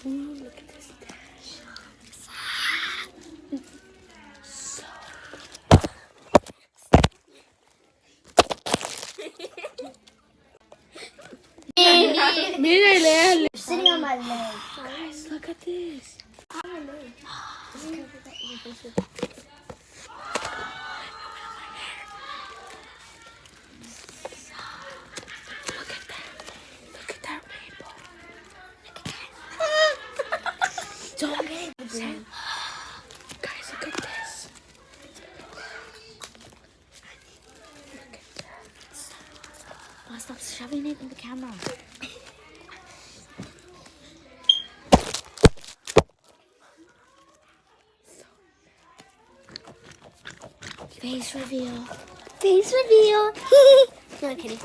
Ooh, look at this dash. So Mira, Lea. Sitting on my leg. Guys, look at this. On my leg. Look at that. Look at that rainbow. Don't get it. Guys, look at this. Look at that. Oh, stop shoving it in the camera. Face reveal. Face reveal. No, I'm kidding.